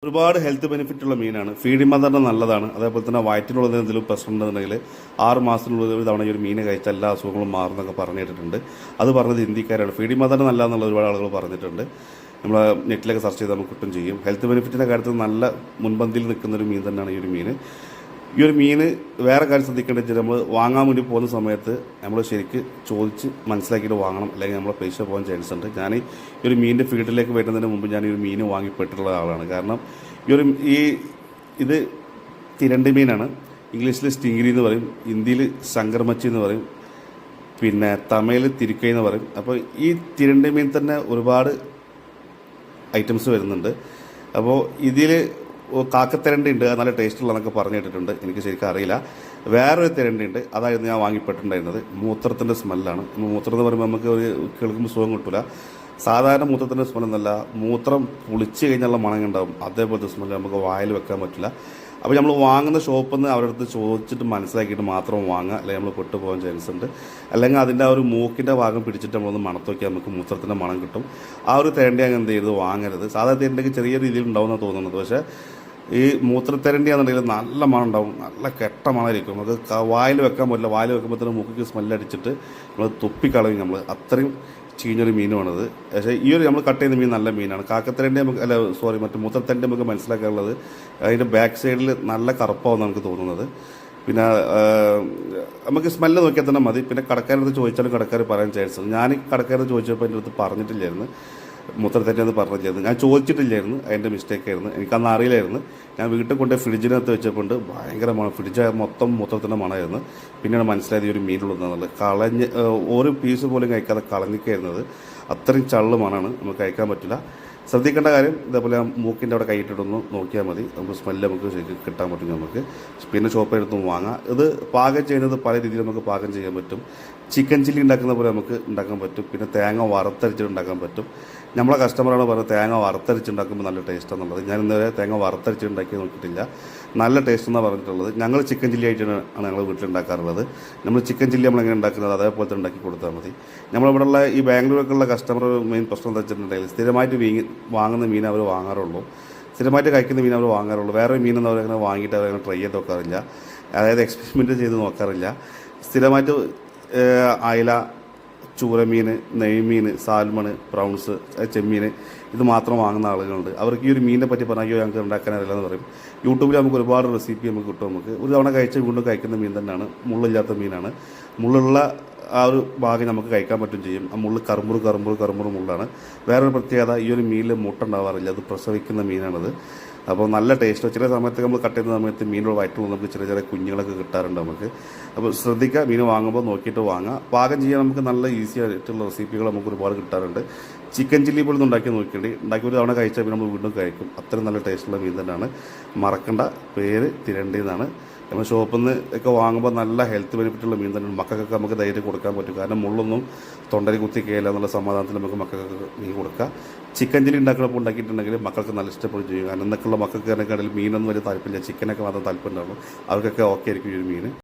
ഒരുപാട് health benefit ഉള്ള മീനാണ്. ഫീഡിംഗ് മദറിന് നല്ലതാണ്. അതേപോലെ തന്നെ വയറ്റിനുള്ള എന്തെങ്കിലും പ്രശ്നം ഉണ്ടെന്നുണ്ടെങ്കിൽ 6 മാസത്തിനുള്ളിൽ ഒരു തവണ ഈ ഒരു മീൻ കഴിച്ചാൽ എല്ലാ അസുഖങ്ങളും മാറുന്നൊക്കെ പറഞ്ഞിട്ടുണ്ട്. അത് പറഞ്ഞത് ഇന്ത്യക്കാരാണ്. ഫീഡിംഗ് മദറിന് നല്ല എന്നുള്ള ഒരുപാട് ആളുകൾ പറഞ്ഞിട്ടുണ്ട്. നമ്മൾ നെറ്റിലൊക്കെ സെർച്ച് ചെയ്ത് നമുക്ക് കിട്ടും ചെയ്യും. ഹെൽത്ത് ബെനിഫിറ്റിൻ്റെ കാര്യത്തിൽ നല്ല മുൻപന്തിയിൽ നിൽക്കുന്ന ഒരു മീൻ തന്നെയാണ് ഈ ഒരു മീൻ. ഈ ഒരു മീൻ വേറെ കാര്യം ശ്രദ്ധിക്കേണ്ടത് വെച്ചാൽ നമ്മൾ വാങ്ങാൻ വേണ്ടി പോകുന്ന സമയത്ത് നമ്മൾ ശരിക്ക് ചോദിച്ച് മനസ്സിലാക്കിയിട്ട് വാങ്ങണം, അല്ലെങ്കിൽ നമ്മളെ പൈസ പോകാൻ ചാൻസ് ഉണ്ട്. ഞാൻ ഈ ഒരു മീനിൻ്റെ ഫീൽഡിലേക്ക് വരുന്നതിന് മുമ്പ് ഞാൻ ഈ ഒരു മീൻ വാങ്ങിപ്പെട്ടിട്ടുള്ള ആളാണ്. കാരണം ഇത് തിരണ്ടി മീനാണ്. ഇംഗ്ലീഷിൽ സ്റ്റിംഗിരി എന്ന് പറയും, ഹിന്ദിയിൽ ശങ്കർമച്ചി എന്ന് പറയും, പിന്നെ തമിഴിൽ തിരുക്കൈ എന്ന് പറയും. അപ്പോൾ ഈ തിരണ്ടി മീൻ തന്നെ ഒരുപാട് ഐറ്റംസ് വരുന്നുണ്ട്. അപ്പോൾ ഇതിൽ കാക്കത്തിരണ്ടി ഉണ്ട്, നല്ല ടേസ്റ്റുള്ളതെന്നൊക്കെ പറഞ്ഞു കേട്ടിട്ടുണ്ട്. എനിക്ക് ശരിക്കും അറിയില്ല. വേറൊരു തിരണ്ടി ഉണ്ട്, അതായിരുന്നു ഞാൻ വാങ്ങിപ്പെട്ടിട്ടുണ്ടായിരുന്നത്. മൂത്രത്തിൻ്റെ സ്മെല്ലാണ്. മൂത്രം എന്ന് പറയുമ്പോൾ നമുക്ക് ഒരു കേൾക്കുമ്പോൾ സുഖം കിട്ടില്ല. സാധാരണ മൂത്രത്തിൻ്റെ സ്മെല്ലൊന്നല്ല, മൂത്രം പുളിച്ച് കഴിഞ്ഞുള്ള മണം ഉണ്ടാകും. അതേപോലത്തെ സ്മെല്ല് നമുക്ക് വായിൽ വെക്കാൻ പറ്റില്ല. അപ്പോൾ നമ്മൾ വാങ്ങുന്ന ഷോപ്പിൽ നിന്ന് അവരുടെ അടുത്ത് ചോദിച്ചിട്ട് മനസ്സിലാക്കിയിട്ട് മാത്രം വാങ്ങുക, അല്ലെങ്കിൽ നമ്മൾ പെട്ടുപോകാൻ ചാൻസ് ഉണ്ട്. അല്ലെങ്കിൽ അതിൻ്റെ ആ ഒരു മൂക്കിൻ്റെ ഭാഗം പിടിച്ചിട്ട് നമ്മളൊന്ന് മണത്ത് നോക്കിയാൽ നമുക്ക് മൂത്രത്തിൻ്റെ മണം കിട്ടും. ആ ഒരു തേണ്ടി അങ്ങ് എന്ത് ചെയ്ത് വാങ്ങരുത്. സാധാരണ തേണ്ടിക്ക് ചെറിയ രീതിയിൽ ഉണ്ടാവുമെന്നാണ് തോന്നുന്നത്. പക്ഷേ ഈ മൂത്രത്തരണ്ടിയാണെന്നുണ്ടെങ്കിൽ നല്ല മണം ഉണ്ടാവും, നല്ല കെട്ട മണമായിരിക്കും. നമുക്ക് വായിൽ വെക്കാൻ പറ്റില്ല. വായിൽ വെക്കുമ്പോൾ തന്നെ മൂക്കിക്ക് സ്മെല്ലടിച്ചിട്ട് നമ്മൾ തുപ്പിക്കളയും. നമ്മൾ അത്രയും ചീഞ്ഞൊരു മീനുമാണത്. പക്ഷേ ഈ ഒരു നമ്മൾ കട്ട് ചെയ്യുന്ന മീൻ നല്ല മീനാണ്. കാക്കത്തരണ്ടി നമുക്ക് മറ്റു മൂത്രത്തരണ്ടി നമുക്ക് മനസ്സിലാക്കാനുള്ളത് അതിൻ്റെ ബാക്ക് സൈഡിൽ നല്ല കറുപ്പാവുമെന്ന് നമുക്ക് തോന്നുന്നത്. പിന്നെ നമുക്ക് സ്മെല്ല് നോക്കിയാൽ തന്നെ മതി. പിന്നെ കടക്കാരടുത്ത് ചോദിച്ചാലും കടക്കാർ പറയാൻ ചാൻസ് ഉണ്ട്. ഞാൻ കടക്കാരടുത്ത് ചോദിച്ചപ്പോൾ എൻ്റെ അടുത്ത് പറഞ്ഞിട്ടില്ലായിരുന്നു, മൂത്രത്തരണ്ടി പറഞ്ഞില്ലായിരുന്നു. ഞാൻ ചോദിച്ചിട്ടില്ലായിരുന്നു, അതിൻ്റെ മിസ്റ്റേക്കായിരുന്നു. എനിക്കന്ന് അറിയില്ലായിരുന്നു. ഞാൻ വീട്ടിൽ കൊണ്ട് ഫ്രിഡ്ജിനകത്ത് വെച്ചപ്പോൾ ഭയങ്കര മണം, ഫ്രിഡ്ജ് മൊത്തം മൂത്രത്തിൻ്റെ മണമായിരുന്നു. പിന്നെയാണ് മനസ്സിലായത് ഈ ഒരു മീനുള്ളതെന്നുള്ളത്. ഒരു പീസ് പോലും കഴിക്കാതെ കളഞ്ഞിക്കായിരുന്നത്. അത്രയും ചള്ളു മണമാണ്, നമുക്ക് കഴിക്കാൻ പറ്റില്ല. ശ്രദ്ധിക്കേണ്ട കാര്യം ഇതേപോലെ മൂക്കിൻ്റെ അവിടെ കൈയിട്ടിട്ടൊന്ന് നോക്കിയാൽ മതി. നമുക്ക് സ്മെല്ല് നമുക്ക് ശരിക്കും കിട്ടാൻ പറ്റും. നമുക്ക് പിന്നെ ഷോപ്പിൽ എടുത്തും വാങ്ങാം. ഇത് പാകം ചെയ്യുന്നത് പല രീതിയിൽ നമുക്ക് പാകം ചെയ്യാൻ പറ്റും. ചിക്കൻ ചില്ലി ഉണ്ടാക്കുന്ന പോലെ നമുക്ക് ഉണ്ടാക്കാൻ പറ്റും. പിന്നെ തേങ്ങ വറുത്തരിച്ചിട്ട് ഉണ്ടാക്കാൻ പറ്റും. നമ്മളെ കസ്റ്റമറാണ് പറഞ്ഞത് തേങ്ങ വറുത്തരിച്ചുണ്ടാക്കുമ്പോൾ നല്ല ടേസ്റ്റാണെന്നുള്ളത്. ഞാൻ ഇന്നുവരെ തേങ്ങ വറുത്തരിച്ച് ഉണ്ടാക്കി നോക്കിയിട്ടില്ല. നല്ല ടേസ്റ്റ് എന്നാണ് പറഞ്ഞിട്ടുള്ളത്. ഞങ്ങൾ ചിക്കൻ ചില്ലി ആയിട്ടാണ് ഞങ്ങൾ വീട്ടിലുണ്ടാക്കാറുള്ളത്. നമ്മൾ ചിക്കൻ ചില്ലി നമ്മളെങ്ങനെ ഉണ്ടാക്കുന്നത് അതേപോലത്തെ ഉണ്ടാക്കി കൊടുത്താൽ മതി. നമ്മളിവിടെയുള്ള ഈ ബാംഗ്ലൂരൊക്കെയുള്ള കസ്റ്റമർ മെയിൻ പ്രശ്നം എന്താ വെച്ചിട്ടുണ്ടെങ്കിൽ സ്ഥിരമായിട്ട് വാങ്ങുന്ന മീൻ അവർ വാങ്ങാറുള്ളൂ. സ്ഥിരമായിട്ട് കഴിക്കുന്ന മീൻ അവർ വാങ്ങാറുള്ളൂ. വേറെ മീനൊന്നും അവരങ്ങനെ വാങ്ങിയിട്ട് അവരങ്ങനെ ട്രൈ ചെയ്ത് നോക്കാറില്ല. അതായത് എക്സ്പെരിമെൻറ്റ് ചെയ്ത് നോക്കാറില്ല. സ്ഥിരമായിട്ട് അയല, ചൂരമീൻ, നെയ്മീൻ, സാൽമൺ, പ്രൗൺസ്, ചെമ്മീൻ ഇത് മാത്രം വാങ്ങുന്ന ആളുകളുണ്ട്. അവർക്ക് ഈ ഒരു മീനിനെ പറ്റി പറഞ്ഞാൽ ഞങ്ങൾക്ക് ഉണ്ടാക്കാനറിയില്ല എന്ന് പറയും. യൂട്യൂബിൽ നമുക്ക് ഒരുപാട് റെസിപ്പി നമുക്ക് കിട്ടും. നമുക്ക് ഒരു തവണ കഴിച്ച വീണ്ടും കഴിക്കുന്ന മീൻ തന്നെയാണ്. മുള്ളില്ലാത്ത മീനാണ്. മുള്ളുള്ള ആ ഒരു ഭാഗം നമുക്ക് കഴിക്കാൻ പറ്റും ചെയ്യും. ആ മുള്ള് കറുമ്പുറ് മുള്ളാണ്. വേറൊരു പ്രത്യേകത, ഈ ഒരു മീനിൽ മുട്ട ഉണ്ടാവാറില്ല. അത് പ്രസവിക്കുന്ന മീനാണത്. അപ്പോൾ നല്ല ടേസ്റ്റ്. ചില സമയത്ത് നമ്മൾ കട്ട് ചെയ്യുന്ന സമയത്ത് മീനോട് വയറ്റുള്ള നമുക്ക് ചെറിയ കുഞ്ഞുങ്ങളൊക്കെ കിട്ടാറുണ്ട് നമുക്ക്. അപ്പോൾ ശ്രദ്ധിക്കുക, മീൻ വാങ്ങുമ്പോൾ നോക്കിയിട്ട് വാങ്ങുക. പാകം ചെയ്യാൻ നമുക്ക് നല്ല ഈസി ആയിട്ടുള്ള റെസിപ്പികൾ നമുക്ക് ഒരുപാട് കിട്ടാറുണ്ട്. ചിക്കൻ ചില്ലി പോലും ഉണ്ടാക്കി നോക്കിയിട്ട് ഉണ്ടാക്കി ഒരു തവണ കഴിച്ചാൽ പിന്നെ നമ്മൾ വീണ്ടും കഴിക്കും. അത്രയും നല്ല ടേസ്റ്റുള്ള മീൻ തന്നെയാണ്. മറക്കണ്ട, പേര് തിരണ്ടി എന്നാണ്. നമ്മൾ ഷോപ്പിൽ നിന്ന് ഒക്കെ വാങ്ങുമ്പോൾ നല്ല ഹെൽത്ത് ബെനിഫിറ്റുള്ള മീൻ തന്നെയാണ്. മക്കൾക്കൊക്കെ നമുക്ക് ധൈര്യം കൊടുക്കാൻ പറ്റും. കാരണം മുള്ളൊന്നും തൊണ്ടയിൽ കുത്തി കയറില്ല എന്നുള്ള സമാധാനത്തിൽ നമുക്ക് മക്കൾക്ക് മീൻ കൊടുക്കുക. ചിക്കൻ ചില്ലി ഉണ്ടാക്കുന്നപ്പോൾ ഉണ്ടാക്കിയിട്ടുണ്ടെങ്കിൽ മക്കൾക്ക് നല്ല ഇഷ്ടപ്പെടുകയും ചെയ്യും. കാരണം എന്നൊക്കെയുള്ള മക്കൾക്ക് കടയിൽ മീനൊന്നും വലിയ താല്പര്യമില്ല, ചിക്കനൊക്കെ മാത്രം താല്പര്യം ഉണ്ടാവുള്ളൂ. അവർക്കൊക്കെ ഓക്കെ ആയിരിക്കും ഈ ഒരു മീൻ.